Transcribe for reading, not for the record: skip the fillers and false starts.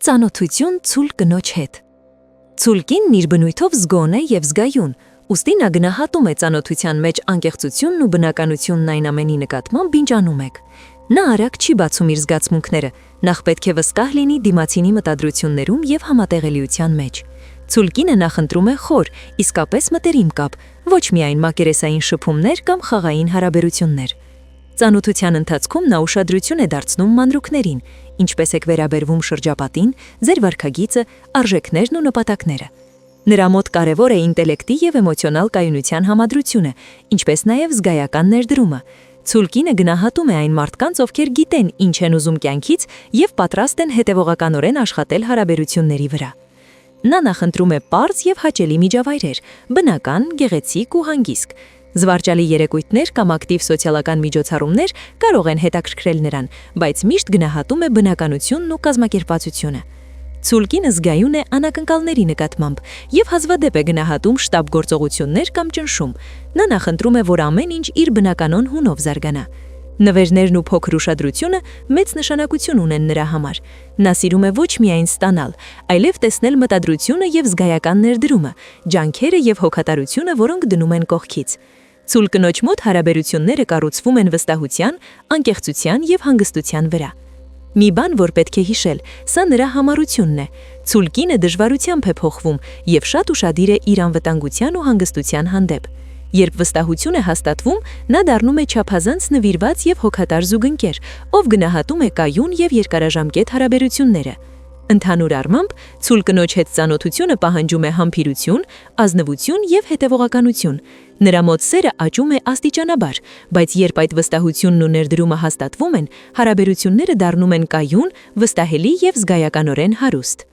Ծանոթություն ցուլ կնոջ հետ։ Ցուլ կինն իր բնույթով զգոն է եւ զգայուն, ուստի նա գնահատում է ծանոթության մեջ անկեղծությունն ու բնականությունն այն ամենի նկատմամբ, ինչ անում եք։ Նա արագ չի բացում իր զգացմունքները, նախ պետք է վստահ լինի դիմացինի մտադրություններում եւ համատեղելիության մեջ։ Ցուլ կինը նախընտրում է խոր, իսկապես մտերիմ կապ, ոչ միայն մակերեսային շփումներ կամ խաղային հարաբերություններ։ Ծանոթության ընթացքում նա ուշադրություն է դարձնում մանրուքներին, ինչպես եք վերաբերվում շրջապատին, ձեր վարքագիծը, արժեքներն ու նպատակները։ Նրա մոտ կարևոր է ինտելեկտի եւ էմոցիոնալ կայունության համադրությունը, ինչպես նաեւ զգայական ներդրումը։ Ցուլ կինը գնահատում է այն մարդկանց, ովքեր գիտեն ինչ են ուզում կյանքից եւ պատրաստ են հետեւողականորեն աշխատել հարաբերությունների վրա։ Նա նախընտրում է պարզ եւ հաճելի միջավայրեր, բնական, գեղեցիկ ու հանգիստ։ Զվարճալի երեկույթներ կամ ակտիվ սոցիալական միջոցառումներ կարող են հետաքրքրել նրան, բայց միշտ գնահատում է բնականությունն ու կազմակերպվածությունը։ Ցուլ կինը զգայուն է անակնկալների նկատմամբ եւ հազվադեպ է գնահատում շտապ գործողություններ կամ ճնշում։ Նա նախընտրում է, որ ամեն ինչ իր բնականon հունով զարգանա։ Նվերներն ու փոքր ուշադրությունը մեծ նշանակություն ունեն նրա համար։ Նա սիրում է ոչ միայն ստանալ, այլև տեսնել մտադրությունը եւ զգայական ներդրումը, ջանքերը եւ հոգատարությունը, որոնք դնում են կողքից։ Ցուլ կնոջ մոտ հարաբերությունները կառուցվում են վստահության, անկեղծության եւ հանգստության վրա։ Մի բան, որ պետք է հիշել, սա նրա համառությունն է։ Ցուլ կինը դժվարությամբ է փոխվում եւ շատ ուշադիր է իր անվտանգության ու հանգստության հանդեպ։ Երբ վստահություն է հաստատվում, նա դառնում է չափազանց նվիրված եւ հոգատար զուգընկեր, ով գնահատում է կայուն եւ երկարաժամկետ հարաբերությունները։ Ընդհանուր առմամբ, ցուլ կնոջ հետ ծանոթությունը պահանջում է համբիրություն, ազնվություն եւ հետեւողականություն։ Նրա մոտ սերը աճում է աստիճանաբար, բայց երբ այդ վստահությունն ու ներդրումը հաստատվում են, հարաբերությունները դառնում են կայուն, վստահելի եւ զգայականորեն հարուստ։